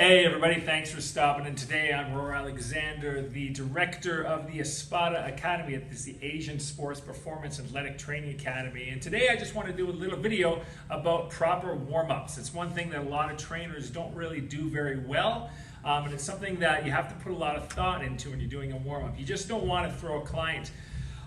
Hey everybody, thanks for stopping in. Today I'm Ror Alexander, the director of the ASPATA Academy. This is the Asian Sports Performance Athletic Training Academy. And today I just want to do a little video about proper warm-ups. It's one thing that a lot of trainers don't really do very well. And it's something that you have to put a lot of thought into when you're doing a warm-up. You just don't want to throw a client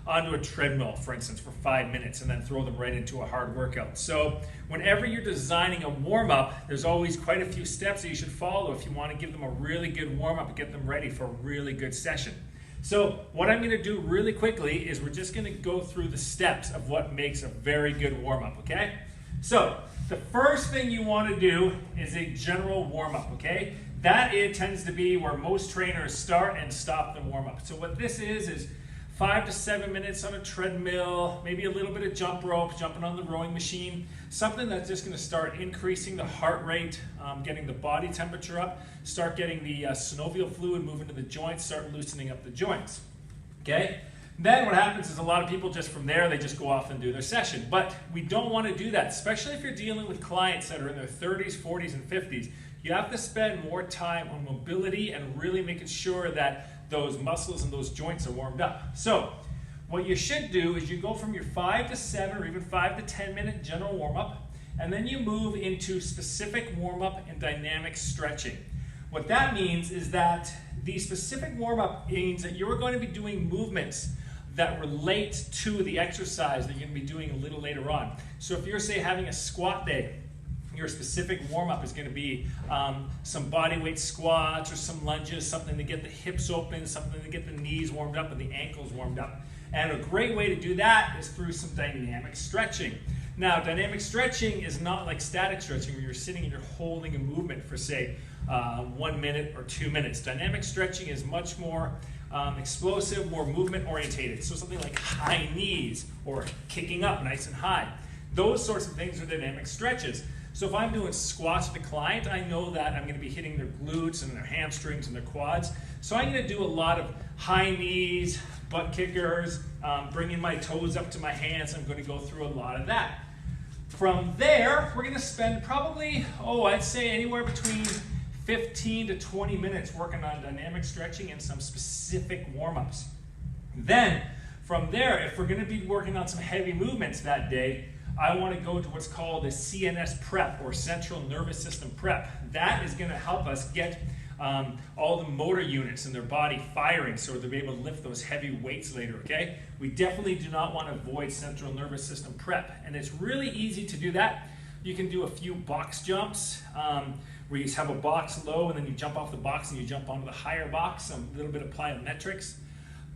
onto a treadmill, for instance, for 5 minutes and then throw them right into a hard workout. So whenever you're designing a warm-up, there's always quite a few steps that you should follow if you want to give them a really good warm-up and get them ready for a really good session. So what I'm going to do really quickly is we're just going to go through the steps of what makes a very good warm-up, okay? So the first thing you want to do is a general warm-up, okay? That tends to be where most trainers start and stop the warm-up. So what this is 5 to 7 minutes on a treadmill, maybe a little bit of jump rope, jumping on the rowing machine, something that's just going to start increasing the heart rate, getting the body temperature up, start getting the synovial fluid moving to the joints, start loosening up the joints. Okay? Then what happens is a lot of people just from there, they just go off and do their session. But we don't want to do that, especially if you're dealing with clients that are in their 30s, 40s, and 50s. You have to spend more time on mobility and really making sure that those muscles and those joints are warmed up. So what you should do is you go from your 5 to 7 or even 5 to 10 minute general warm-up, and then you move into specific warm-up and dynamic stretching. What that means is that the specific warm-up means that you're going to be doing movements that relate to the exercise that you're going to be doing a little later on. So if you're, say, having a squat day, your specific warm-up is going to be some body weight squats or some lunges, something to get the hips open, something to get the knees warmed up and the ankles warmed up. And a great way to do that is through some dynamic stretching. Now, dynamic stretching is not like static stretching where you're sitting and you're holding a movement for, say, 1 minute or 2 minutes. Dynamic stretching is much more explosive, more movement orientated. So something like high knees or kicking up nice and high. Those sorts of things are dynamic stretches. So if I'm doing squats with a client, I know that I'm going to be hitting their glutes and their hamstrings and their quads. So I'm going to do a lot of high knees, butt kickers, bringing my toes up to my hands. I'm going to go through a lot of that. From there, we're going to spend probably, I'd say anywhere between 15 to 20 minutes working on dynamic stretching and some specific warm-ups. Then, from there, if we're going to be working on some heavy movements that day, I want to go to what's called a CNS Prep or Central Nervous System Prep. That is going to help us get all the motor units in their body firing so they'll be able to lift those heavy weights later, okay? We definitely do not want to avoid Central Nervous System Prep, and it's really easy to do that. You can do a few box jumps where you have a box low and then you jump off the box and you jump onto the higher box, a little bit of plyometrics,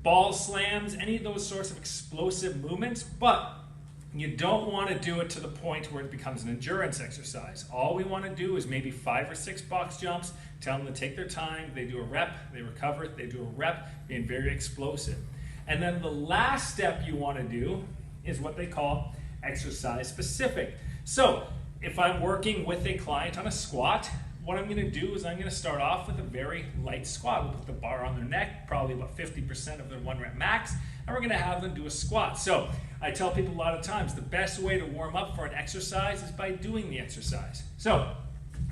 ball slams, any of those sorts of explosive movements, but you don't want to do it to the point where it becomes an endurance exercise. All we want to do is maybe 5 or 6 box jumps, tell them to take their time, they do a rep, they recover, they do a rep, being very explosive. And then the last step you want to do is what they call exercise specific. So if I'm working with a client on a squat, what I'm going to do is I'm going to start off with a very light squat. We'll put the bar on their neck, probably about 50% of their 1 rep max, and we're going to have them do a squat. So I tell people a lot of times the best way to warm up for an exercise is by doing the exercise. So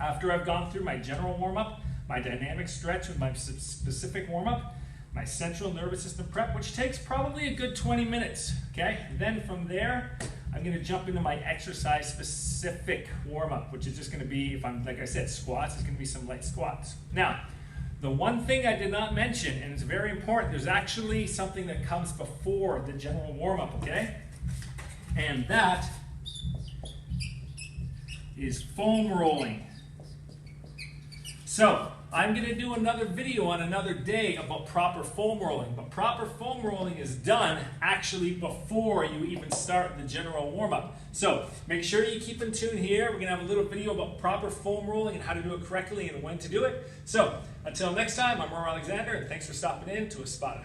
after I've gone through my general warm-up, my dynamic stretch with my specific warm-up, my central nervous system prep, which takes probably a good 20 minutes, okay? Then from there, I'm going to jump into my exercise-specific warm-up, which is just going to be, if I'm, like I said, squats, it's going to be some light squats. Now, the one thing I did not mention, and it's very important, there's actually something that comes before the general warm-up, okay? And that is foam rolling. So, I'm going to do another video on another day about proper foam rolling, but proper foam rolling is done actually before you even start the general warm-up. So make sure you keep in tune here. We're going to have a little video about proper foam rolling and how to do it correctly and when to do it. So until next time, I'm Ror Alexander, and thanks for stopping in to ASPATA.